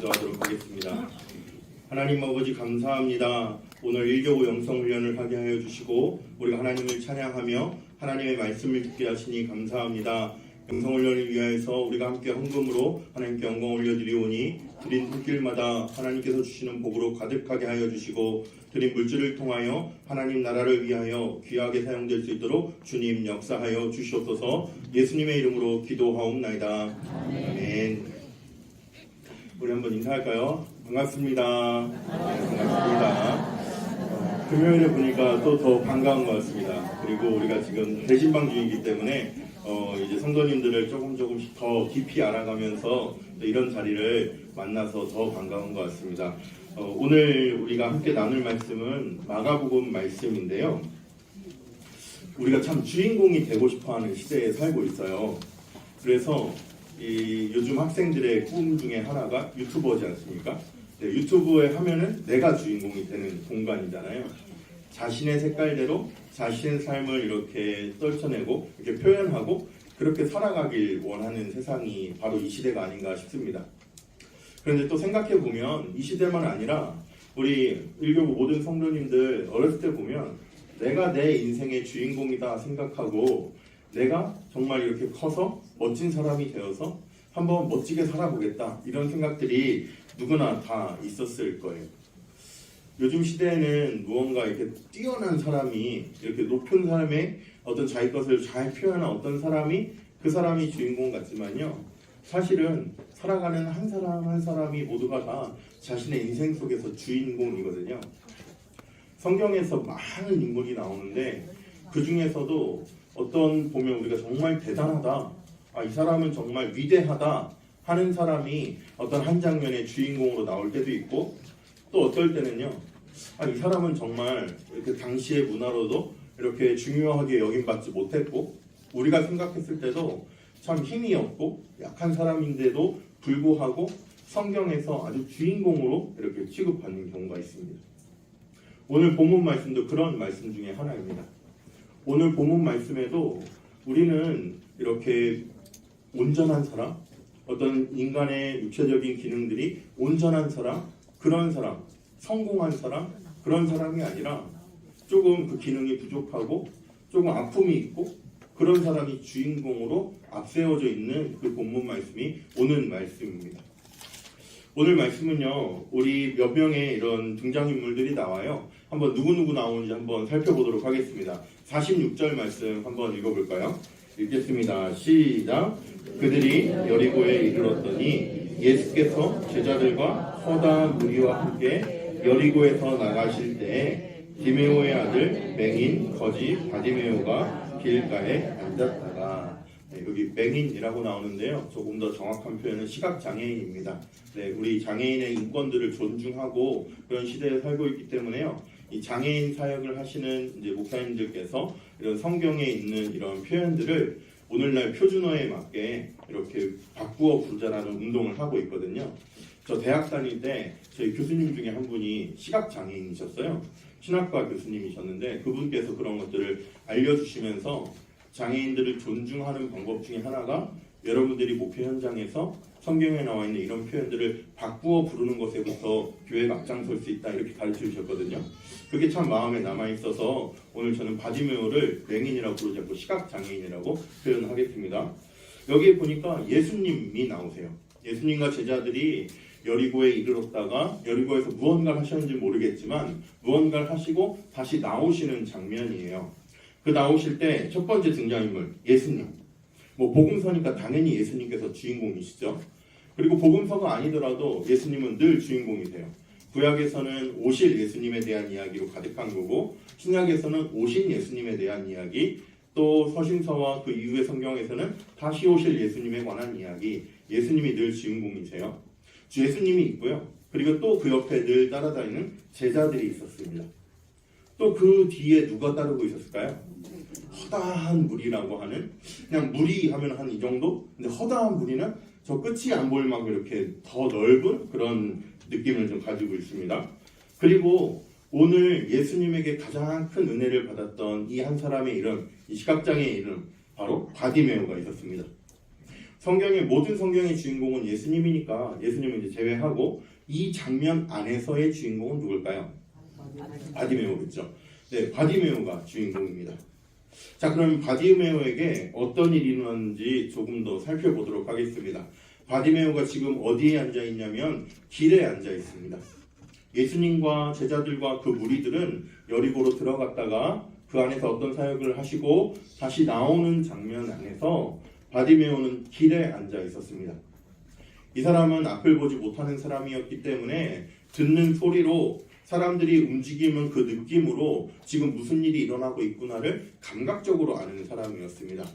기도하도록 하겠습니다. 하나님 아버지 감사합니다. 오늘 1교구 영성훈련을 하게 하여 주시고 우리가 하나님을 찬양하며 하나님의 말씀을 듣게 하시니 감사합니다. 영성훈련을 위하여서 우리가 함께 헌금으로 하나님께 영광 올려드리오니 드린 손길마다 하나님께서 주시는 복으로 가득하게 하여 주시고 드린 물질을 통하여 하나님 나라를 위하여 귀하게 사용될 수 있도록 주님 역사하여 주시옵소서. 예수님의 이름으로 기도하옵나이다. 아멘. 우리 한번 인사할까요? 반갑습니다. 네, 반갑습니다. 금요일에 보니까 또 더 반가운 것 같습니다. 그리고 우리가 지금 대신방 중이기 때문에 이제 성도님들을 조금씩 더 깊이 알아가면서 이런 자리를 만나서 더 반가운 것 같습니다. 오늘 우리가 함께 나눌 말씀은 마가복음 말씀인데요. 우리가 참 주인공이 되고 싶어하는 시대에 살고 있어요. 그래서 요즘 학생들의 꿈 중에 하나가 유튜버지 않습니까? 네, 유튜브에 하면은 내가 주인공이 되는 공간이잖아요. 자신의 색깔대로 자신의 삶을 이렇게 떨쳐내고 이렇게 표현하고 그렇게 살아가길 원하는 세상이 바로 이 시대가 아닌가 싶습니다. 그런데 또 생각해보면 이 시대만 아니라 우리 1교구 모든 성도님들 어렸을 때 보면 내가 내 인생의 주인공이다 생각하고 내가 정말 이렇게 커서 멋진 사람이 되어서 한번 멋지게 살아보겠다 이런 생각들이 누구나 다 있었을 거예요. 요즘 시대에는 무언가 이렇게 뛰어난 사람이 이렇게 높은 사람의 어떤 자기 것을 잘 표현한 어떤 사람이 그 사람이 주인공 같지만요. 사실은 살아가는 한 사람 한 사람이 모두가 다 자신의 인생 속에서 주인공이거든요. 성경에서 많은 인물이 나오는데 그 중에서도 어떤 보면 우리가 정말 대단하다, 이 사람은 정말 위대하다 하는 사람이 어떤 한 장면의 주인공으로 나올 때도 있고 또 어떨 때는요, 이 사람은 정말 이렇게 당시의 문화로도 이렇게 중요하게 여김받지 못했고 우리가 생각했을 때도 참 힘이 없고 약한 사람인데도 불구하고 성경에서 아주 주인공으로 이렇게 취급받는 경우가 있습니다. 오늘 본문 말씀도 그런 말씀 중에 하나입니다. 오늘 본문 말씀에도 우리는 이렇게 온전한 사람, 어떤 인간의 육체적인 기능들이 온전한 사람, 그런 사람, 성공한 사람, 그런 사람이 아니라 조금 그 기능이 부족하고 조금 아픔이 있고 그런 사람이 주인공으로 앞세워져 있는 그 본문 말씀이 오늘 말씀입니다. 오늘 말씀은요, 우리 몇 명의 이런 등장인물들이 나와요. 한번 누구누구 나오는지 한번 살펴보도록 하겠습니다. 46절 말씀 한번 읽어볼까요? 읽겠습니다. 시작. 그들이 여리고에 이르렀더니 예수께서 제자들과 허다한 무리와 함께 여리고에서 나가실 때에 디메오의 아들 맹인 거지 바디메오가 길가에 앉았다가, 여기 맹인이라고 나오는데요. 조금 더 정확한 표현은 시각장애인입니다. 우리 장애인의 인권들을 존중하고 그런 시대에 살고 있기 때문에요. 이 장애인 사역을 하시는 이제 목사님들께서 이런 성경에 있는 이런 표현들을 오늘날 표준어에 맞게 이렇게 바꾸어 부르자라는 운동을 하고 있거든요. 저 대학 다닐 때 저희 교수님 중에 한 분이 시각장애인이셨어요. 신학과 교수님이셨는데 그분께서 그런 것들을 알려주시면서 장애인들을 존중하는 방법 중에 하나가 여러분들이 목회 현장에서 성경에 나와 있는 이런 표현들을 바꾸어 부르는 것에부터 교회가 앞장설 수 있다 이렇게 가르쳐 주셨거든요. 그게 참 마음에 남아있어서 오늘 저는 바디메오를 맹인이라고 부르지 않고 시각장애인이라고 표현하겠습니다. 여기에 보니까 예수님이 나오세요. 예수님과 제자들이 여리고에 이르렀다가 여리고에서 무언가를 하셨는지 모르겠지만 무언가를 하시고 다시 나오시는 장면이에요. 그 나오실 때 첫 번째 등장인물 예수님. 복음서니까 당연히 예수님께서 주인공이시죠. 그리고 복음서가 아니더라도 예수님은 늘 주인공이세요. 구약에서는 오실 예수님에 대한 이야기로 가득한 거고 신약에서는 오신 예수님에 대한 이야기, 또 서신서와 그 이후의 성경에서는 다시 오실 예수님에 관한 이야기, 예수님이 늘 주인공이세요. 예수님이 있고요. 그리고 또 그 옆에 늘 따라다니는 제자들이 있었습니다. 또 그 뒤에 누가 따르고 있었을까요? 허다한 무리라고 하는, 그냥 무리 하면 한 이 정도? 근데 허다한 무리는 저 끝이 안 보일 만큼 이렇게 더 넓은 그런 느낌을 좀 가지고 있습니다. 그리고 오늘 예수님에게 가장 큰 은혜를 받았던 이 한 사람의 이름, 이 시각장애의 이름, 바로 바디메오가 있었습니다. 모든 성경의 주인공은 예수님이니까 예수님은 이제 제외하고 이 장면 안에서의 주인공은 누굴까요? 바디메오겠죠. 네, 바디메오가 주인공입니다. 자, 그럼 바디메오에게 어떤 일이 일어났는지 조금 더 살펴보도록 하겠습니다. 바디메오가 지금 어디에 앉아 있냐면 길에 앉아 있습니다. 예수님과 제자들과 그 무리들은 여리고로 들어갔다가 그 안에서 어떤 사역을 하시고 다시 나오는 장면 안에서 바디메오는 길에 앉아 있었습니다. 이 사람은 앞을 보지 못하는 사람이었기 때문에 듣는 소리로 사람들이 움직이면 그 느낌으로 지금 무슨 일이 일어나고 있구나를 감각적으로 아는 사람이었습니다.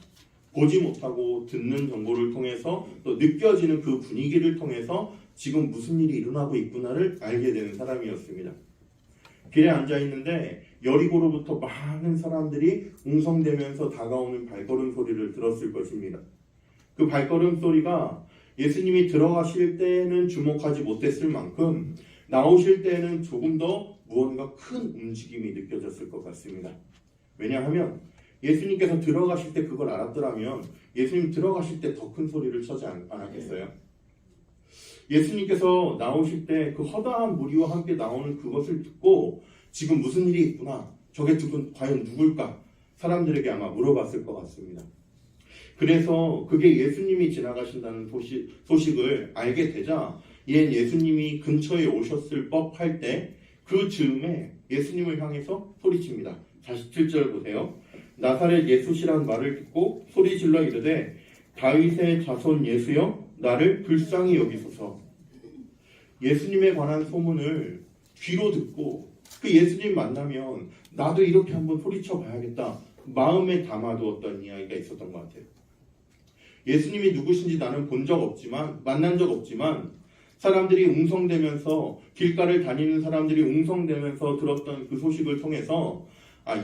보지 못하고 듣는 정보를 통해서 또 느껴지는 그 분위기를 통해서 지금 무슨 일이 일어나고 있구나를 알게 되는 사람이었습니다. 길에 앉아 있는데 여리고로부터 많은 사람들이 웅성대면서 다가오는 발걸음 소리를 들었을 것입니다. 그 발걸음 소리가 예수님이 들어가실 때에는 주목하지 못했을 만큼 나오실 때에는 조금 더 무언가 큰 움직임이 느껴졌을 것 같습니다. 왜냐하면 예수님께서 들어가실 때 그걸 알았더라면 예수님 들어가실 때 더 큰 소리를 쳐지 않았겠어요? 예수님께서 나오실 때 그 허다한 무리와 함께 나오는 그것을 듣고 지금 무슨 일이 있구나, 저게 과연 누굴까? 사람들에게 아마 물어봤을 것 같습니다. 그래서 그게 예수님이 지나가신다는 소식을 알게 되자 이엔 예수님이 근처에 오셨을 법할 때 그 즈음에 예수님을 향해서 소리칩니다. 47절 보세요. 나사렛 예수시란 말을 듣고 소리질러 이르되 다윗의 자손 예수여 나를 불쌍히 여기소서. 예수님에 관한 소문을 귀로 듣고 그 예수님 만나면 나도 이렇게 한번 소리쳐 봐야겠다 마음에 담아두었던 이야기가 있었던 것 같아요. 예수님이 누구신지 나는 본 적 없지만, 만난 적 없지만 사람들이 웅성대면서, 길가를 다니는 사람들이 웅성대면서 들었던 그 소식을 통해서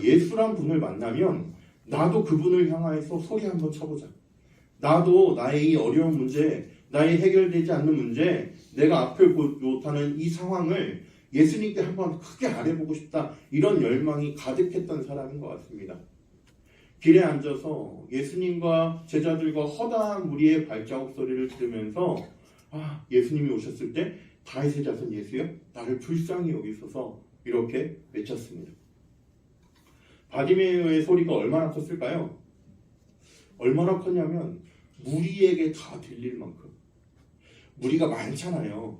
예수란 분을 만나면 나도 그분을 향하여서 소리 한번 쳐보자. 나도 나의 이 어려운 문제, 나의 해결되지 않는 문제, 내가 앞을 보지 못하는 이 상황을 예수님께 한번 크게 아뢰보고 싶다. 이런 열망이 가득했던 사람인 것 같습니다. 길에 앉아서 예수님과 제자들과 허다한 무리의 발자국 소리를 들으면서 예수님이 오셨을 때 다윗의 자손 예수여 나를 불쌍히 여기소서 이렇게 외쳤습니다. 바디메오의 소리가 얼마나 컸을까요? 얼마나 컸냐면 무리에게 다 들릴 만큼. 무리가 많잖아요.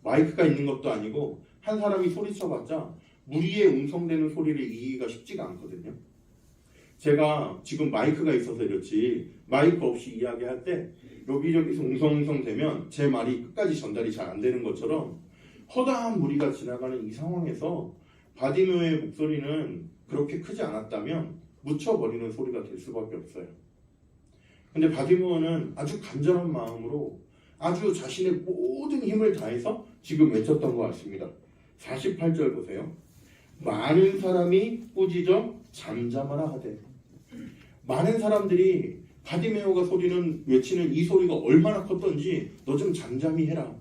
마이크가 있는 것도 아니고 한 사람이 소리쳐봤자 무리에 웅성대는 소리를 이기기가 쉽지가 않거든요. 제가 지금 마이크가 있어서 이렇지 마이크 없이 이야기할 때 여기저기서 웅성웅성 되면 제 말이 끝까지 전달이 잘 안 되는 것처럼 허다한 무리가 지나가는 이 상황에서 바디메오의 목소리는 그렇게 크지 않았다면 묻혀버리는 소리가 될 수밖에 없어요. 근데 바디메오는 아주 간절한 마음으로 아주 자신의 모든 힘을 다해서 지금 외쳤던 것 같습니다. 48절 보세요. 많은 사람이 꾸짖어 잠잠하라 하되. 많은 사람들이 바디메오가 외치는 이 소리가 얼마나 컸던지 너 좀 잠잠히 해라.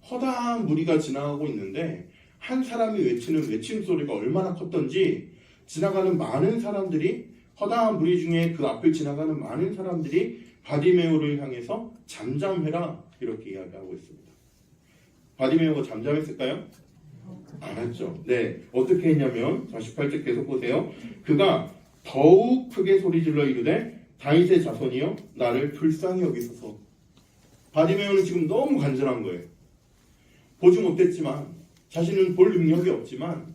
허다한 무리가 지나가고 있는데 한 사람이 외치는 외침 소리가 얼마나 컸던지 지나가는 많은 사람들이, 허다한 무리 중에 그 앞을 지나가는 많은 사람들이 바디메오를 향해서 잠잠해라 이렇게 이야기하고 있습니다. 바디메오가 잠잠했을까요? 안 했죠. 네, 어떻게 했냐면 48절 계속 보세요. 그가 더욱 크게 소리질러 이르되 다윗의 자손이여 나를 불쌍히 여기소서. 바디메오는 지금 너무 간절한 거예요. 보지 못했지만, 자신은 볼 능력이 없지만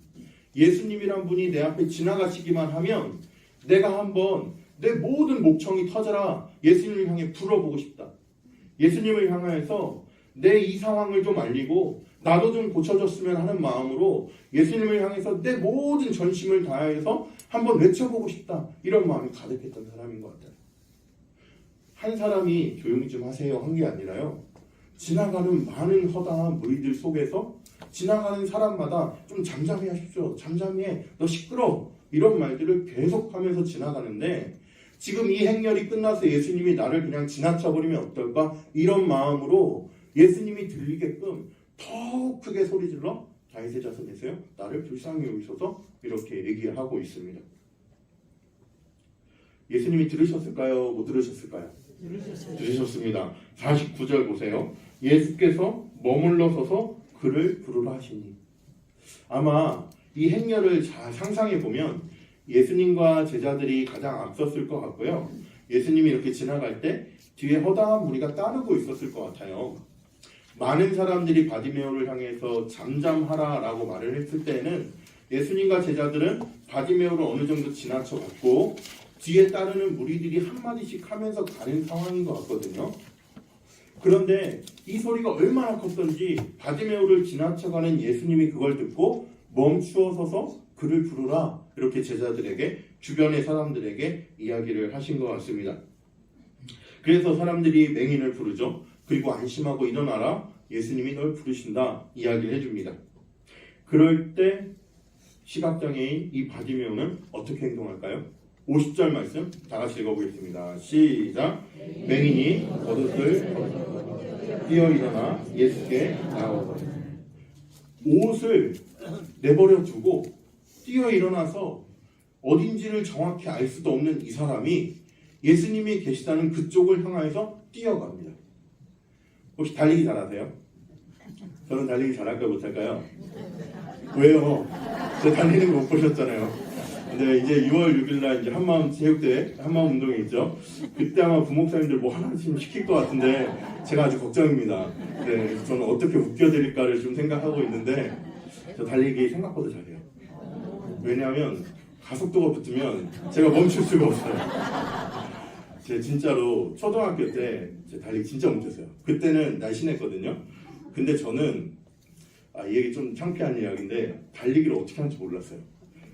예수님이란 분이 내 앞에 지나가시기만 하면 내가 한번 내 모든 목청이 터져라 예수님을 향해 불어보고 싶다. 예수님을 향해서 내 이 상황을 좀 알리고 나도 좀 고쳐졌으면 하는 마음으로 예수님을 향해서 내 모든 전심을 다해서 한번 외쳐보고 싶다. 이런 마음이 가득했던 사람인 것 같아요. 한 사람이 조용히 좀 하세요 한 게 아니라요. 지나가는 많은 허다한 무리들 속에서 지나가는 사람마다 좀 잠잠히 하십시오. 잠잠히 해. 너 시끄러워. 이런 말들을 계속하면서 지나가는데 지금 이 행렬이 끝나서 예수님이 나를 그냥 지나쳐버리면 어떨까? 이런 마음으로 예수님이 들리게끔 더 크게 소리질러 다윗의 자손 예수여 나를 불쌍히 여기소서 이렇게 얘기하고 있습니다. 예수님이 들으셨을까요? 못 들으셨을까요? 들으셨습니다. 49절 보세요. 예수께서 머물러 서서 그를 부르라 하시니. 아마 이 행렬을 잘 상상해 보면 예수님과 제자들이 가장 앞섰을 것 같고요. 예수님이 이렇게 지나갈 때 뒤에 허다한 무리가 따르고 있었을 것 같아요. 많은 사람들이 바디메오를 향해서 잠잠하라라고 말을 했을 때는 예수님과 제자들은 바디메오를 어느 정도 지나쳐갔고 뒤에 따르는 무리들이 한마디씩 하면서 가는 상황인 것 같거든요. 그런데 이 소리가 얼마나 컸던지 바디메오를 지나쳐가는 예수님이 그걸 듣고 멈추어 서서 그를 부르라, 이렇게 제자들에게, 주변의 사람들에게 이야기를 하신 것 같습니다. 그래서 사람들이 맹인을 부르죠. 그리고 안심하고 일어나라, 예수님이 널 부르신다 이야기를 해줍니다. 그럴 때 시각장애인 이 바디메오는 어떻게 행동할까요? 50절 말씀 다 같이 읽어보겠습니다. 시작. 맹인이 겉옷을 뛰어 일어나 예수께 나아오더니. 옷을 내버려 두고 뛰어 일어나서 어딘지를 정확히 알 수도 없는 이 사람이 예수님이 계시다는 그쪽을 향해서 뛰어갑니다. 혹시 달리기 잘하세요? 저는 달리기 잘할까요, 못할까요? 왜요? 저 달리는 거 못 보셨잖아요. 근데 이제 6월 6일날 이제 한마음 체육대회, 한마음 운동회 있죠. 그때 아마 부목사님들 뭐 하나씩 시킬 것 같은데 제가 아주 걱정입니다. 네, 저는 어떻게 웃겨드릴까를 좀 생각하고 있는데 저 달리기 생각보다 잘해요. 왜냐하면 가속도가 붙으면 제가 멈출 수가 없어요. 제가 진짜로 초등학교 때 제 달리기 진짜 못했어요. 그때는 날씬했거든요. 근데 저는 이 얘기 좀 창피한 이야기인데 달리기를 어떻게 하는지 몰랐어요.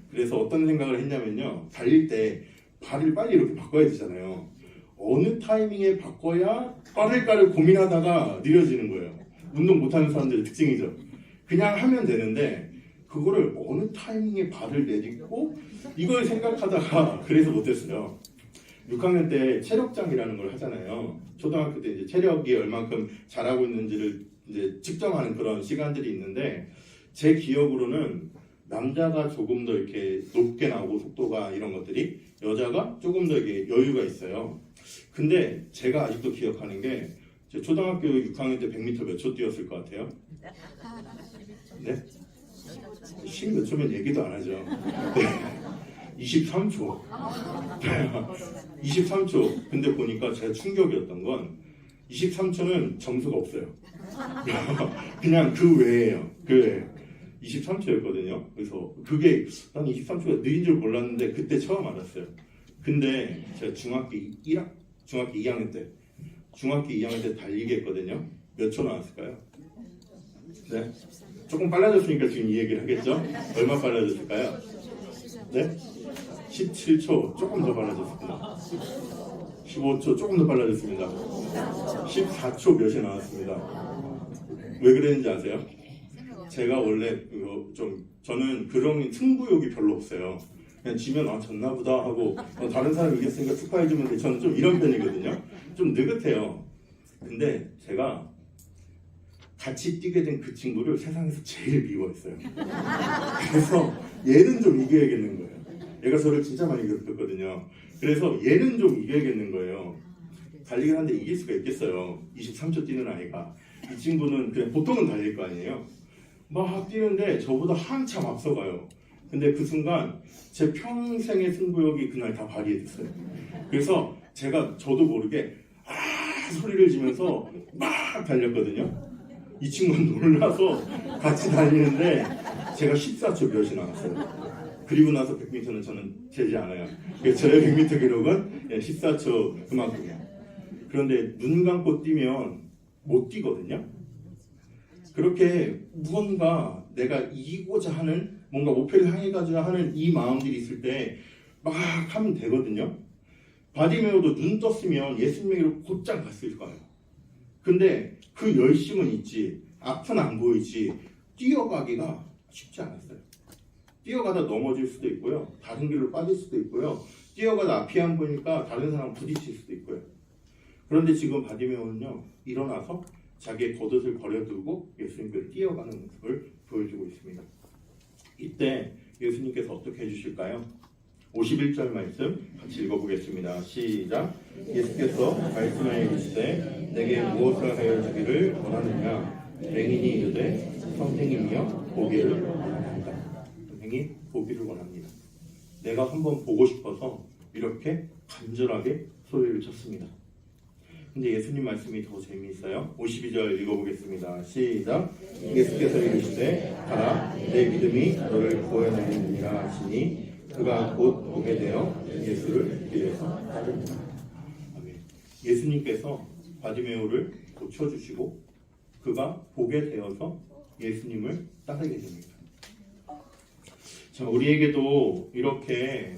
그래서 어떤 생각을 했냐면요. 달릴 때 발을 빨리 이렇게 바꿔야 되잖아요. 어느 타이밍에 바꿔야 빠를까를 고민하다가 느려지는 거예요. 운동 못하는 사람들의 특징이죠. 그냥 하면 되는데 그거를 어느 타이밍에 발을 내딛고 이걸 생각하다가 그래서 못했어요. 6학년 때 체력장이라는 걸 하잖아요. 초등학교 때 이제 체력이 얼만큼 잘하고 있는지를 이제 측정하는 그런 시간들이 있는데 제 기억으로는 남자가 조금 더 이렇게 높게 나오고 속도가 이런 것들이 여자가 조금 더 이게 여유가 있어요. 근데 제가 아직도 기억하는 게 제 초등학교 6학년 때 100m 몇 초 뛰었을 것 같아요? 네? 10 몇 초면 얘기도 안 하죠. 네. 23초. 23초. 근데 보니까 제가 충격이었던 건 23초는 점수가 없어요. 그냥 그 외에요. 그 외에. 23초였거든요. 그래서 그게 난 23초가 느린 줄 몰랐는데 그때 처음 알았어요. 근데 제가 중학교 2학년 때 달리기 했거든요. 몇 초 나왔을까요? 네? 조금 빨라졌으니까 지금 이 얘기를 하겠죠? 얼마 빨라졌을까요? 네? 17초 조금 더 빨라졌습니다. 15초 조금 더 빨라졌습니다. 14초 몇이 나왔습니다. 왜 그랬는지 아세요? 제가 원래 저는 그런 승부욕이 별로 없어요. 그냥 지면 졌나 보다 하고 다른 사람이 이겼으니까 축하해주면 돼. 저는 좀 이런 편이거든요. 좀 느긋해요. 근데 제가 같이 뛰게 된 그 친구를 세상에서 제일 미워했어요. 그래서 얘는 좀 이겨야겠는 거예요. 얘가 저를 진짜 많이 괴롭혔거든요. 그래서 얘는 좀 이겨야겠는 거예요. 달리기를 하는데 이길 수가 있겠어요. 23초 뛰는 아이가. 이 친구는 그냥 보통은 달릴 거 아니에요. 막 뛰는데 저보다 한참 앞서가요. 근데 그 순간 제 평생의 승부욕이 그날 다 발휘됐어요. 그래서 저도 모르게 소리를 지면서 막 달렸거든요. 이 친구는 놀라서 같이 달리는데 제가 14초 몇이 나왔어요. 그리고 나서 100m는 저는 재지 않아요. 그래서 저의 100m 기록은 14초 그만큼이에요. 그런데 눈 감고 뛰면 못 뛰거든요. 그렇게 무언가 내가 이기고자 하는 뭔가 목표를 향해 가자 하는 이 마음들이 있을 때 막 하면 되거든요. 바디메오도 눈 떴으면 예수님에게로 곧장 갔을 거예요. 근데 그 열심은 있지, 앞은 안 보이지, 뛰어가기가 쉽지 않았어요. 뛰어가다 넘어질 수도 있고요, 다른 길로 빠질 수도 있고요, 뛰어가다 앞이 안 보이니까 다른 사람 부딪힐 수도 있고요. 그런데 지금 바디메오는요, 일어나서 자기의 겉옷을 버려두고 예수님께로 뛰어가는 모습을 보여주고 있습니다. 이때 예수님께서 어떻게 해주실까요? 51절 말씀 같이 읽어보겠습니다. 시작. 예수께서 말씀하여 이르시되 내게 무엇을 하여 주기를 원하느냐. 맹인이 이르되 선생님이여 보기를 원합니다. 선생이 보기를 원합니다. 내가 한번 보고 싶어서 이렇게 간절하게 소리를 쳤습니다. 근데 예수님 말씀이 더 재미있어요. 52절 읽어보겠습니다. 시작. 예수께서 이르시되 가라 내 믿음이 너를 구원하느니라 하시니 그가 곧 보게 되어 예수를 길에서 따릅니다. 아멘. 예수님께서 바디메오를 고쳐주시고 그가 보게 되어서 예수님을 따르게 됩니다. 자, 우리에게도 이렇게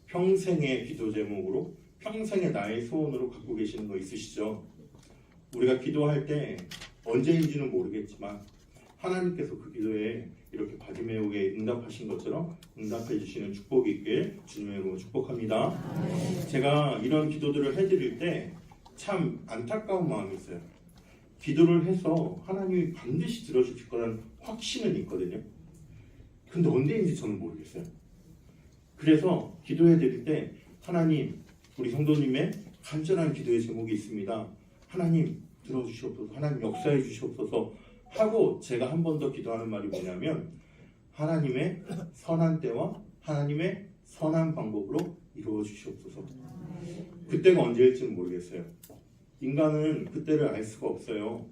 평생의 기도 제목으로 평생의 나의 소원으로 갖고 계시는 거 있으시죠? 우리가 기도할 때 언제인지는 모르겠지만 하나님께서 그 기도에 이렇게 바디메오에 응답하신 것처럼 응답해 주시는 축복이 있길 주님의 이름으로 축복합니다. 제가 이런 기도들을 해드릴 때 참 안타까운 마음이 있어요. 기도를 해서 하나님이 반드시 들어주실 거라는 확신은 있거든요. 근데 언제인지 저는 모르겠어요. 그래서 기도해 드릴 때 하나님, 우리 성도님의 간절한 기도의 제목이 있습니다. 하나님 들어주시옵소서, 하나님 역사해 주시옵소서 하고 제가 한 번 더 기도하는 말이 뭐냐면 하나님의 선한 때와 하나님의 선한 방법으로 이루어 주시옵소서. 그때가 언제일지는 모르겠어요. 인간은 그때를 알 수가 없어요.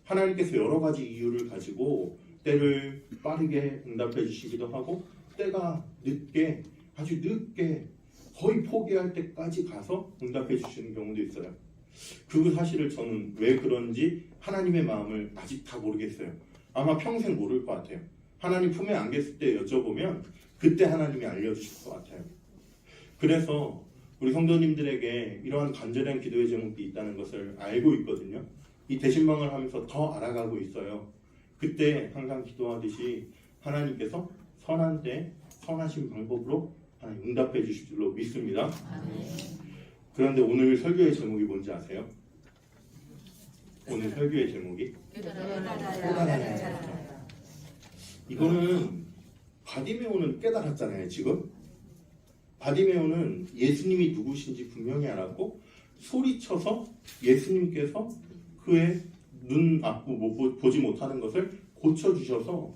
하나님께서 여러 가지 이유를 가지고 때를 빠르게 응답해 주시기도 하고 때가 늦게, 아주 늦게 거의 포기할 때까지 가서 응답해 주시는 경우도 있어요. 그 사실을 저는 왜 그런지 하나님의 마음을 아직 다 모르겠어요. 아마 평생 모를 것 같아요. 하나님 품에 안겼을 때 여쭤보면 그때 하나님이 알려주실 것 같아요. 그래서 우리 성도님들에게 이러한 간절한 기도의 제목이 있다는 것을 알고 있거든요. 이 대신방을 하면서 더 알아가고 있어요. 그때 항상 기도하듯이 하나님께서 선한 때 선하신 방법으로 응답해 주실 줄로 믿습니다. 그런데 오늘 설교의 제목이 뭔지 아세요? 오늘 설교의 제목이 이거는 바디메오는 깨달았잖아요. 지금 바디메오는 예수님이 누구신지 분명히 알았고 소리쳐서 예수님께서 그의 눈 앞부 보지 못하는 것을 고쳐주셔서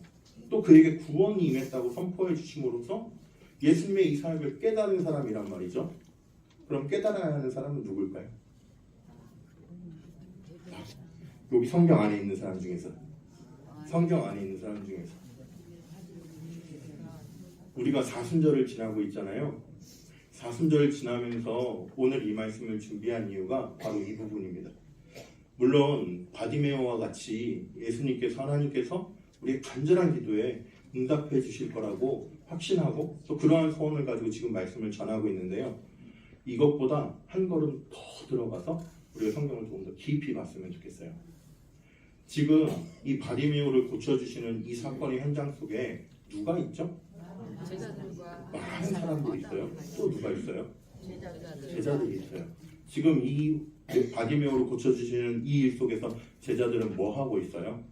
또 그에게 구원이 임했다고 선포해 주심으로써 예수님의 이 사역을 깨달은 사람이란 말이죠. 그럼 깨달아야 하는 사람은 누굴까요? 여기 성경 안에 있는 사람 중에서 우리가 사순절을 지나고 있잖아요. 사순절을 지나면서 오늘 이 말씀을 준비한 이유가 바로 이 부분입니다. 물론 바디메오와 같이 예수님께서 하나님께서 우리의 간절한 기도에 응답해 주실 거라고 확신하고 또 그러한 소원을 가지고 지금 말씀을 전하고 있는데요. 이것보다 한 걸음 더 들어가서 우리가 성경을 조금 더 깊이 봤으면 좋겠어요. 지금 이 바디메오를 고쳐주시는 이 사건의 현장 속에 누가 있죠? 많은 사람들이 있어요. 또 누가 있어요? 제자들이 있어요. 지금 이 바디메오를 고쳐주시는 이 일 속에서 제자들은 뭐 하고 있어요?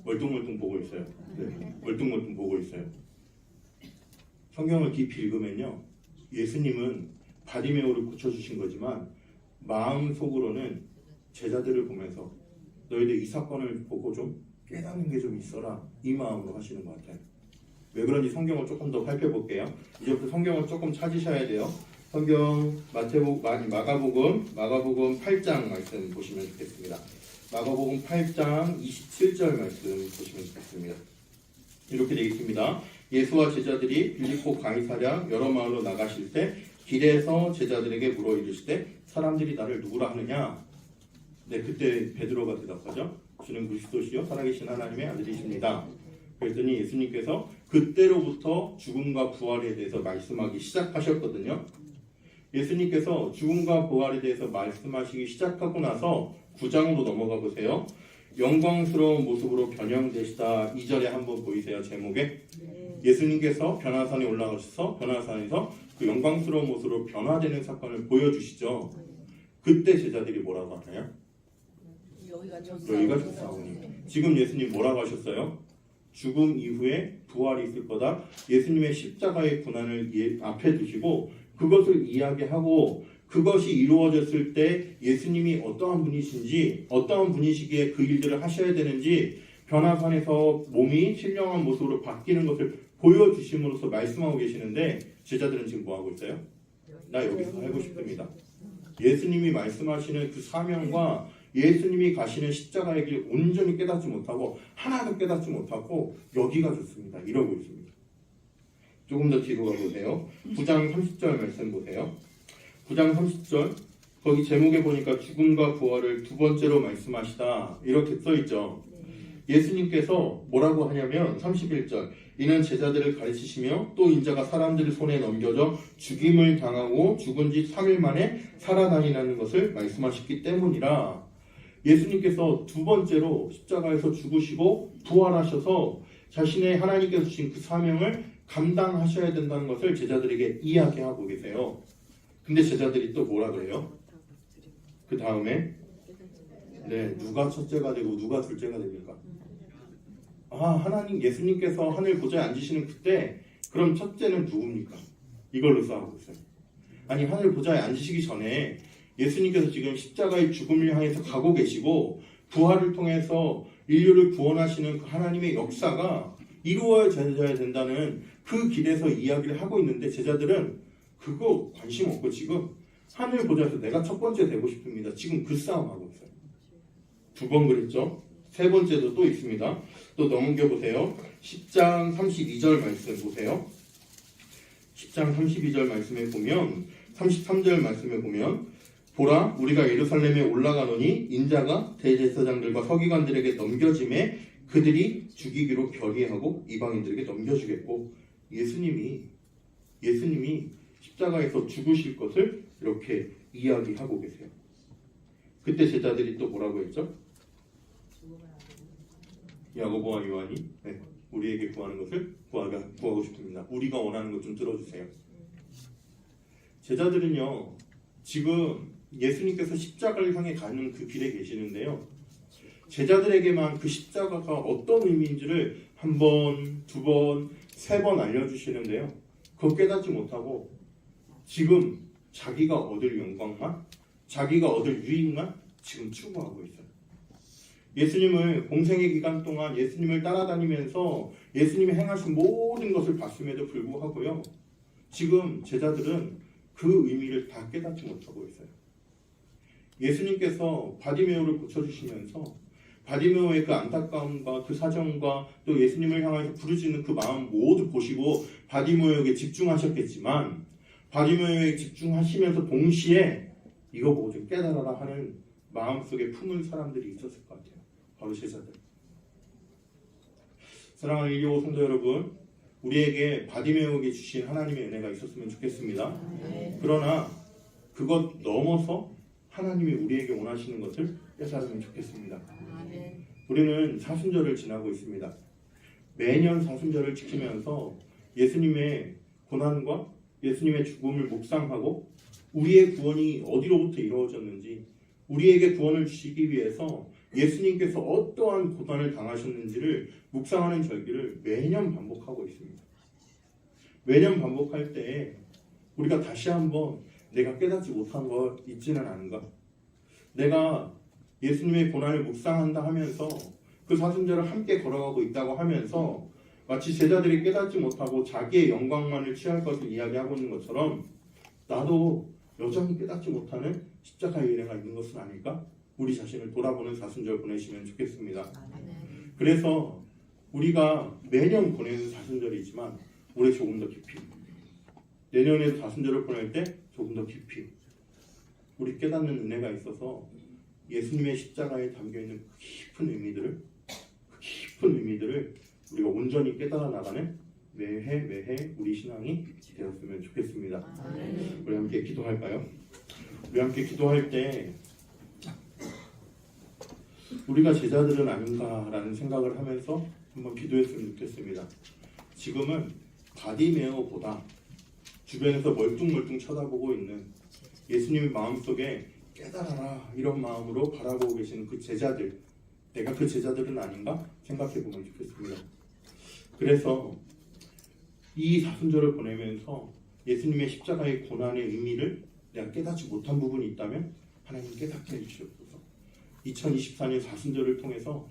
멀뚱멀뚱 보고 있어요. 네, 멀뚱멀뚱 보고 있어요. 성경을 깊이 읽으면요, 예수님은 바디메오를 고쳐주신 거지만 마음속으로는 제자들을 보면서 너희들 이 사건을 보고 좀 깨닫는 게 좀 있어라, 이 마음으로 하시는 것 같아요. 왜 그런지 성경을 조금 더 살펴볼게요. 이제부터 성경을 조금 찾으셔야 돼요. 성경 마가복음 8장 말씀 보시면 좋겠습니다. 마가복음 8장 27절 말씀 보시면 좋겠습니다. 이렇게 되어 있습니다. 예수와 제자들이 빌립보 가이사랴 여러 마을로 나가실 때 길에서 제자들에게 물어 이르시되 사람들이 나를 누구라 하느냐? 네, 그때 베드로가 대답하죠. 주는 그리스도시요 살아계신 하나님의 아들이십니다. 그랬더니 예수님께서 그때로부터 죽음과 부활에 대해서 말씀하기 시작하셨거든요. 예수님께서 죽음과 부활에 대해서 말씀하시기 시작하고 나서 9장으로 넘어가 보세요. 영광스러운 모습으로 변형되시다. 2절에 한번 보이세요. 제목에 예수님께서 변화산에 올라가셔서 변화산에서 그 영광스러운 모습으로 변화되는 사건을 보여주시죠. 그때 제자들이 뭐라고 하나요? 여기가 좋사오니. 지금 예수님 뭐라고 하셨어요? 죽음 이후에 부활이 있을 거다. 예수님의 십자가의 고난을 앞에 두시고 그것을 이야기하고 그것이 이루어졌을 때 예수님이 어떠한 분이신지 어떠한 분이시기에 그 일들을 하셔야 되는지 변화산에서 몸이 신령한 모습으로 바뀌는 것을 보여주심으로써 말씀하고 계시는데 제자들은 지금 뭐하고 있어요? 나 여기서 살고 싶습니다. 예수님이 말씀하시는 그 사명과 예수님이 가시는 십자가의 길 온전히 깨닫지 못하고 하나도 깨닫지 못하고 여기가 좋습니다. 이러고 있습니다. 조금 더 뒤로 가보세요. 9장 30절 말씀 보세요. 9장 30절 거기 제목에 보니까 죽음과 부활을 두 번째로 말씀하시다 이렇게 써있죠. 예수님께서 뭐라고 하냐면 31절 이는 제자들을 가르치시며 또 인자가 사람들의 손에 넘겨져 죽임을 당하고 죽은 지 3일 만에 살아나니라는 것을 말씀하셨기 때문이라. 예수님께서 두 번째로 십자가에서 죽으시고 부활하셔서 자신의 하나님께서 주신 그 사명을 감당하셔야 된다는 것을 제자들에게 이야기하고 계세요. 근데 제자들이 또 뭐라 그래요? 그 다음에 누가 첫째가 되고 누가 둘째가 됩니까? 하나님 예수님께서 하늘 보좌에 앉으시는 그때 그럼 첫째는 누굽니까? 이걸로 싸우고 있어요. 아니 하늘 보좌에 앉으시기 전에 예수님께서 지금 십자가의 죽음을 향해서 가고 계시고 부활을 통해서 인류를 구원하시는 그 하나님의 역사가 이루어져야 된다는 그 길에서 이야기를 하고 있는데 제자들은 그거 관심 없고 지금 하늘 보좌에서 내가 첫 번째 되고 싶습니다. 지금 그 싸움하고 있어요. 두 번 그랬죠. 세 번째도 또 있습니다. 또 넘겨보세요. 10장 32절 말씀 보세요. 10장 32절 말씀에 보면 33절 말씀에 보면 보라 우리가 예루살렘에 올라가노니 인자가 대제사장들과 서기관들에게 넘겨짐에 그들이 죽이기로 결의하고 이방인들에게 넘겨주겠고 예수님이 십자가에서 죽으실 것을 이렇게 이야기하고 계세요. 그때 제자들이 또 뭐라고 했죠? 야고보와 요한이 우리에게 구하는 것을 구하고 싶습니다. 우리가 원하는 것 좀 들어주세요. 제자들은요 지금 예수님께서 십자가를 향해 가는 그 길에 계시는데요 제자들에게만 그 십자가가 어떤 의미인지를 한 번, 두 번, 세 번 알려주시는데요 그거 깨닫지 못하고 지금 자기가 얻을 영광만 자기가 얻을 유익만 지금 추구하고 있어요. 예수님을 공생의 기간 동안 예수님을 따라다니면서 예수님이 행하신 모든 것을 봤음에도 불구하고요 지금 제자들은 그 의미를 다 깨닫지 못하고 있어요. 예수님께서 바디메오를 고쳐주시면서 바디메오의 그 안타까움과 그 사정과 또 예수님을 향해서 부르짖는 그 마음 모두 보시고 바디메오에게 집중하셨겠지만 바디메오에 집중하시면서 동시에 이거 보고 좀 깨달아라 하는 마음속에 품은 사람들이 있었을 것 같아요. 바로 제자들. 사랑하는 125 성도 여러분, 우리에게 바디메오에게 주신 하나님의 은혜가 있었으면 좋겠습니다. 그러나 그것 넘어서 하나님이 우리에게 원하시는 것을 깨달으면 좋겠습니다. 우리는 사순절을 지나고 있습니다. 매년 사순절을 지키면서 예수님의 고난과 예수님의 죽음을 묵상하고 우리의 구원이 어디로부터 이루어졌는지 우리에게 구원을 주시기 위해서 예수님께서 어떠한 고난을 당하셨는지를 묵상하는 절기를 매년 반복하고 있습니다. 매년 반복할 때 우리가 다시 한번 내가 깨닫지 못한 거 있지는 않은가? 내가 예수님의 고난을 묵상한다 하면서 그 사순절을 함께 걸어가고 있다고 하면서 마치 제자들이 깨닫지 못하고 자기의 영광만을 취할 것을 이야기하고 있는 것처럼 나도 여전히 깨닫지 못하는 십자가의 은혜가 있는 것은 아닐까? 우리 자신을 돌아보는 사순절 보내시면 좋겠습니다. 그래서 우리가 매년 보내는 사순절이지만 올해 조금 더 깊이 내년에 사순절을 보낼 때 조금 더 깊이 우리 깨닫는 은혜가 있어서 예수님의 십자가에 담겨있는 그 깊은 의미들을 우리가 온전히 깨달아 나가는 매해 우리 신앙이 되었으면 좋겠습니다. 우리 함께 기도할까요? 우리 함께 기도할 때 우리가 제자들은 아닌가라는 생각을 하면서 한번 기도했으면 좋겠습니다. 지금은 바디메오보다 주변에서 멀뚱멀뚱 쳐다보고 있는 예수님의 마음속에 깨달아라 이런 마음으로 바라보고 계시는 그 제자들, 내가 그 제자들은 아닌가 생각해 보면 좋겠습니다. 그래서 이 사순절을 보내면서 예수님의 십자가의 고난의 의미를 내가 깨닫지 못한 부분이 있다면 하나님 깨닫게 해주시옵소서. 2024년 사순절을 통해서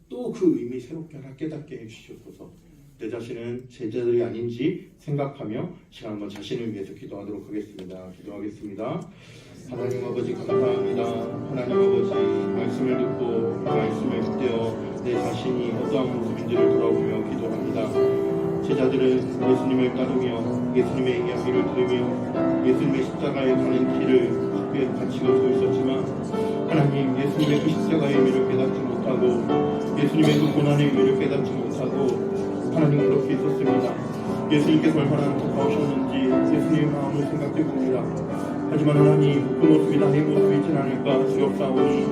또 그 의미 새롭게 하나 깨닫게 해주시옵소서. 내 자신은 제자들이 아닌지 생각하며 시간 한번 자신을 위해서 기도하도록 하겠습니다. 기도하겠습니다. 하나님 아버지 감사합니다. 하나님 아버지 말씀을 듣고 말씀을 빗대어 내 자신이 어떠한 모습인지를 돌아보며 기도합니다. 제자들은 예수님을 따르며 예수님의 이야기를 들으며 예수님의 십자가에 가는 길을 같이 걷고 있었지만 하나님 예수님의 그 십자가의 의미를 깨닫지 못하고 예수님의 그 고난의 의미를 깨닫지 못하고 하나님 그렇게 있었습니다. 예수님께서 얼마나 안타까우셨는지 예수님의 마음을 생각해 봅니다. 하지만 하나님 그 모습이 나의 모습이진 않을까 두렵사오니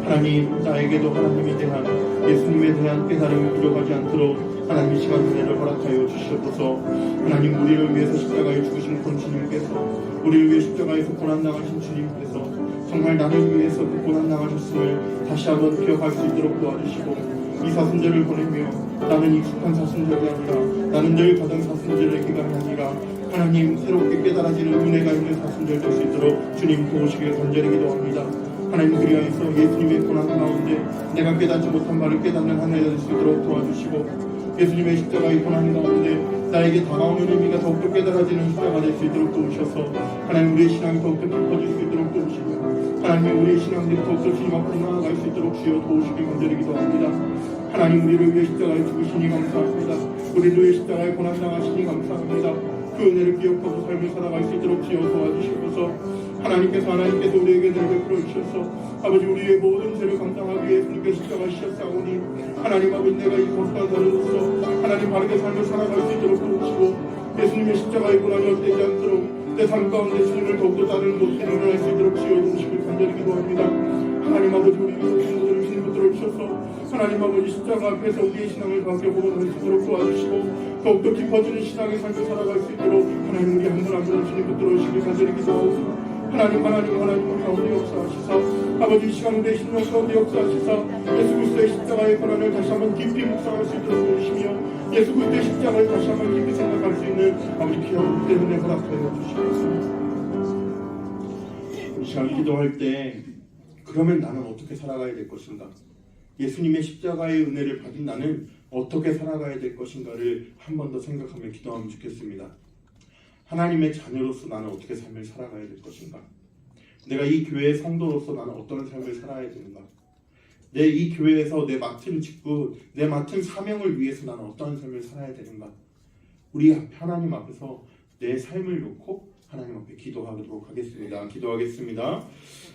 하나님 나에게도 하나님에 대한 예수님에 대한 깨달음이 부족하지 않도록 하나님 이 시간 은혜를 허락하여 주시옵소서. 하나님 우리를 위해서 십자가에 죽으신 그 주님께서 우리를 위해 십자가에서 고난당하신 주님께서 정말 나를 위해서 그 고난당하셨음을 다시 한번 기억할 수 있도록 도와주시고 이 사순절을 보내며 나는 익숙한 사순절이 아니라 나는 늘 가던 사순절의 기간이 아니라 하나님 새롭게 깨달아지는 은혜가 있는 사순절 될 수 있도록 주님 도우시길 간절히 기도합니다. 하나님 그리하여서 예수님의 고난 가운데 내가 깨닫지 못한 바를 깨닫는 한 해가 될 수 있도록 도와주시고 예수님의 십자가의 고난 가운데 나에게 다가오는 의미가 더욱더 깨달아지는 십자가 될 수 있도록 도우셔서 하나님 우리의 신앙이 더욱더 깊어질 수 있도록 도우시고 하나님 우리의 신앙들이 더욱더 주님 앞으로 나아갈 수 있도록 주여 도우시길 간절히 기도합니다. 하나님 우리를 위해 십자가에 죽으시니 감사합니다. 우리를 위해 십자가에 고난 당하시니 감사합니다. 그 은혜를 기억하고 삶을 살아갈 수 있도록 주여 도와주시옵소서. 하나님께서 우리에게 늘 베풀어 주셔서 아버지 우리의 모든 죄를 감당하기 위해 주님께서 십자가시셨사오니 하나님 아버지 내가 이 거룩한 자로서 하나님 바르게 삶을 살아갈 수 있도록 도우시고 예수님의 십자가의 고난이 헛되지 않도록 내 삶 가운데 주님을 더욱더 따르는 모습이 일어날 수 있도록 주여 도우시길 간절히 기도합니다. 하나님 아버지 우리 성도들을 주님 붙들어 주셔서 하나님 아버지 십자가 앞에서 우리의 신앙을 가볍게 보고할 수 있도록 도와주시고 더욱더 깊어지는 신앙의 삶을 살아갈 수 있도록 하나님 우리 한 분 한 분 주님 붙들어 주시길 간절히 기도하옵소서. 하나님 우리 가운데 역사하시사 아버지 이 시간 우리의 심령 가운데 역사하시사 예수 그리스도의 십자가의 고난을 다시 한번 깊이 묵상할 수 있도록 도우시며 예수 그리스도의 십자가를 다시 한번 깊이 생각할 수 있는 아버지 귀한 은혜 허락하여 주시옵소서. 이 시간 기도할 때 그러면 나는 어떻게 살아가야 될 것인가? 예수님의 십자가의 은혜를 받은 나는 어떻게 살아가야 될 것인가를 한 번 더 생각하며 기도하면 좋겠습니다. 하나님의 자녀로서 나는 어떻게 삶을 살아가야 될 것인가? 내가 이 교회의 성도로서 나는 어떤 삶을 살아야 되는가? 내 이 교회에서 내 맡은 직분, 내 맡은 사명을 위해서 나는 어떤 삶을 살아야 되는가? 우리 하나님 앞에서 내 삶을 놓고 하나님 앞에 기도하도록 하겠습니다. 기도하겠습니다.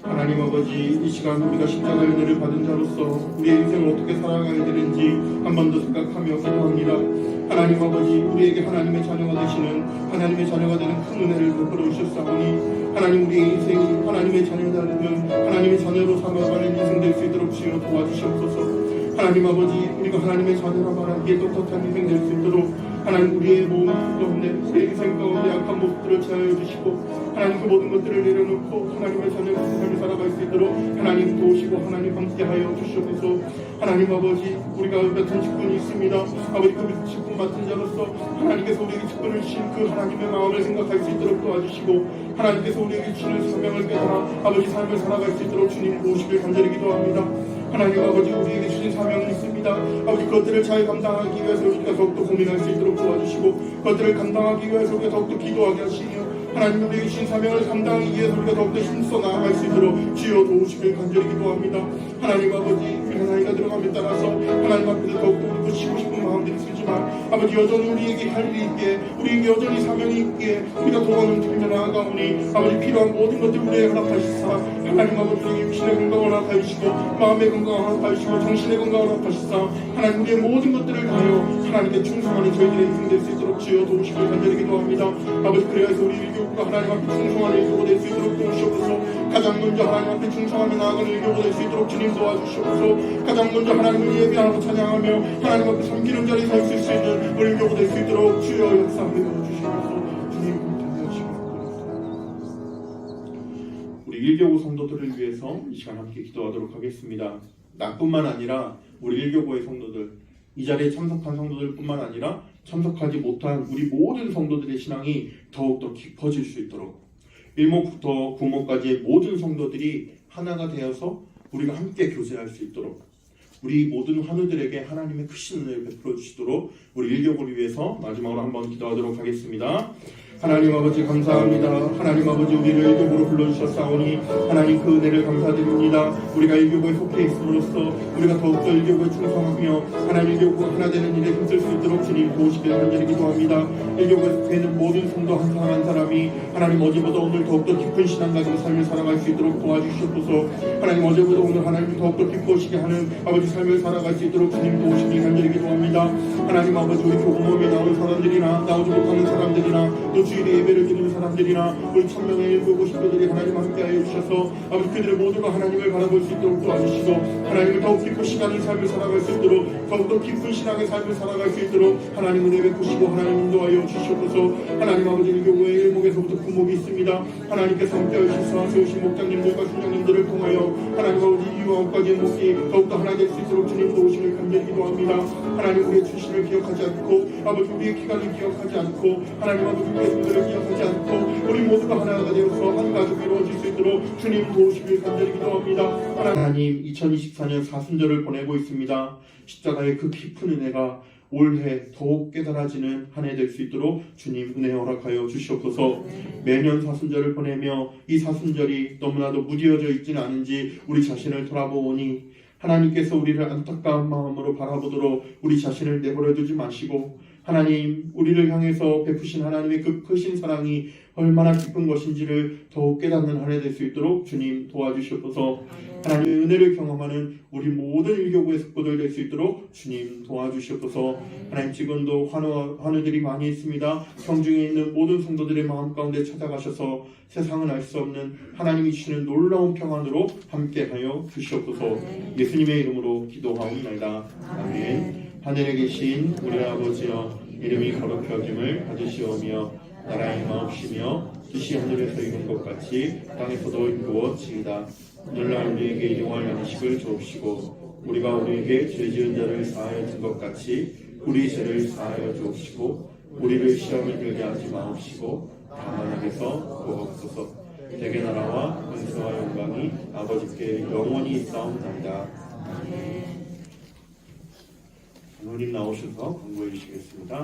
하나님 아버지 이 시간 우리가 십자가의 은혜를 받은 자로서 우리의 인생을 어떻게 살아가야 되는지 한 번 더 생각하며 기도합니다. 하나님 아버지 우리에게 하나님의 자녀가 되시는 하나님의 자녀가 되는 큰 은혜를 베풀어 주셨사오니 하나님 우리의 인생이 하나님의 자녀가 되면 하나님의 자녀로 삼아가는 인생 될 수 있도록 주여 도와주시옵소서. 하나님 아버지 우리가 하나님의 자녀라 말하기에 떳떳한 인생 될 수 있도록 하나님 우리의 모든 가운데 우리의 인생 가운데 약한 모습들을 제하여 주시고 하나님 그 모든 것들을 내려놓고 하나님의 자녀의 삶을 살아갈 수 있도록 하나님 도우시고 하나님 함께하여 주시옵소서. 하나님 아버지 우리가 맡은 직분이 있습니다. 아버지 그 직분 맡은 자로서 하나님께서 우리에게 직분을 주신 그 하나님의 마음을 생각할 수 있도록 도와주시고 하나님께서 우리에게 주시는 사명을 깨달아 아버지 삶을 살아갈 수 있도록 주님 도우시길 간절히 기도합니다. 하나님 아버지 우리에게 주신 사명이 있습니다. 아버지 그것들을 잘 감당하기 위해서 우리가 더욱더 고민할 수 있도록 도와주시고 그것들을 감당하기 위해서 우리가 더욱더 기도하게 하시며 하나님 우리에게 주신 사명을 감당하기 위해서 우리가 더욱더 힘써 나아갈 수 있도록 주여 도우시길 간절히 기도합니다. 하나님 아버지 우리가 나이가 들어감에 따라서 하나님 앞에서 더욱더 우리도 쉬고 싶은 마음들이 있지만 아버지 여전히 우리에게 할 일이 있기에 우리에게 여전히 사명이 있기에 우리가 도망을 들며 나아가오니 아버지 필요한 모든 것들 우리에게 허락하시사 하나님 아버지 우리에게 육신의 건강을 허락하시고 마음의 건강을 허락하시고 정신의 건강을 허락하시사 하나님 우리의 모든 것들을 다하여 하나님께 충성하는 저희들의 인생 될 수 있도록 주여 도우시길 간절히 기도합니다. 아버지 그래서 우리 일교구가 하나님 앞에 충성하는 일교가 될 수 있도록 도우시옵소서. 가장 먼저 하나님 앞에 충성하며 나아가는 일교가 될 수 있도록 주님 도와주시옵소서. 가장 먼저 하나님을 예배하고 찬양하며 하나님 앞에 섬기는 자리에 설 수 있는 우리 일교가 될 수 있도록 주여 역사하여 주시옵소서. 주님 우리 일교구 성도들을 위해서 이 시간 함께 기도하도록 하겠습니다. 나뿐만 아니라 우리 일교구의 성도들 이 자리에 참석한 성도들뿐만 아니라 참석하지 못한 우리 모든 성도들의 신앙이 더욱더 깊어질 수 있도록 일목부터 구목까지의 모든 성도들이 하나가 되어서 우리가 함께 교제할 수 있도록 우리 모든 환우들에게 하나님의 크신 은혜를 베풀어 주시도록 우리 일격을 위해서 마지막으로 한번 기도하도록 하겠습니다. 하나님 아버지 감사합니다. 하나님 아버지 우리를 일교부로 불러주셨사오니 하나님 그 은혜를 감사드립니다. 우리가 일교부에 속해 있음으로써 우리가 더욱더 일교부에 충성하며 하나님 일교부 하나 되는 일에 힘쓸 수 있도록 주님 도우시길 간절히 기도합니다. 일교부에 속해 있는 모든 성도 한 사람 한 사람이 하나님 어제보다 오늘 더욱더 깊은 신앙 가지고 삶을 살아갈 수 있도록 도와주시옵소서. 하나님 어제보다 오늘 하나님 더욱더 기뻐하시게 하는 아버지 삶을 살아갈 수 있도록 주님 도우시길 간절히 기도합니다. 하나님 아버지 우리 교구모임에 나오는 사람들이나 나오지 못하는 사람들이나 또 주일에 예배를 드리는 사람들이나 우리 천명의 일교구 식구들이 하나님 함께하여 주셔서 아버지 그들의 모두가 하나님을 바라볼 수 있도록 도와주시고 하나님을 더욱 기쁘시게 하는 삶을 살아갈 수 있도록 더욱더 깊은 신앙의 삶을 살아갈 수 있도록 하나님 은혜 베푸시고 하나님 인도하여 주시옵소서. 하나님 아버지 일교구의 일목에서부터 구목이 있습니다. 하나님께서 함께하여 주셔서 세우신 목장님들과 순장님들을 통하여 하나님 아버지 이후까지의 목이 더욱더 하나 될 수 있도록 주님 도우시길 간절히 기도합니다. 하나님 우리의 출신을 기억하지 않고 아버지 우리의 기간을 기억하지 않고 하나님 아버지 우리의 손들을 기억하지 않고 우리 모두가 하나가 되어서 한 가족이 이루어질 수 있도록 주님 도우시길 간절히 기도합니다. 하나님 2024년 사순절을 보내고 있습니다. 십자가의 그 깊은 은혜가 올해 더욱 깨달아지는 한 해 될 수 있도록 주님 은혜 허락하여 주시옵소서. 매년 사순절을 보내며 이 사순절이 너무나도 무뎌져 있지는 않은지 우리 자신을 돌아보니 하나님께서 우리를 안타까운 마음으로 바라보도록 우리 자신을 내버려 두지 마시고 하나님 우리를 향해서 베푸신 하나님의 그 크신 사랑이 얼마나 깊은 것인지를 더욱 깨닫는 한 해 될 수 있도록 주님 도와주시옵소서. 하나님의 은혜를 경험하는 우리 모든 일교구의 식구들 될 수 있도록 주님 도와주시옵소서. 하나님 지금도 환우들이 많이 있습니다. 성중에 있는 모든 성도들의 마음 가운데 찾아가셔서 세상은 알 수 없는 하나님이 주시는 놀라운 평안으로 함께하여 주시옵소서. 예수님의 이름으로 기도하옵나이다. 아멘. 하늘에 계신 우리 아버지여 이름이 거룩히 여김을 받으시오며 나라의 마옵시며 뜻이 하늘에서 이룬 것 같이 땅에서도 이루어지이다. 오늘날 우리에게 일용할 양식을 주옵시고 우리가 우리에게 죄 지은 자를 사하여 준 것 같이 우리 죄를 사하여 주옵시고 우리를 시험에 들게 하지 마옵시고 다만 악에서 구하옵소서. 대개 나라와 권세와 영광이 아버지께 영원히 있사옵나이다. 장로님 나오셔서 광고해 주시겠습니다.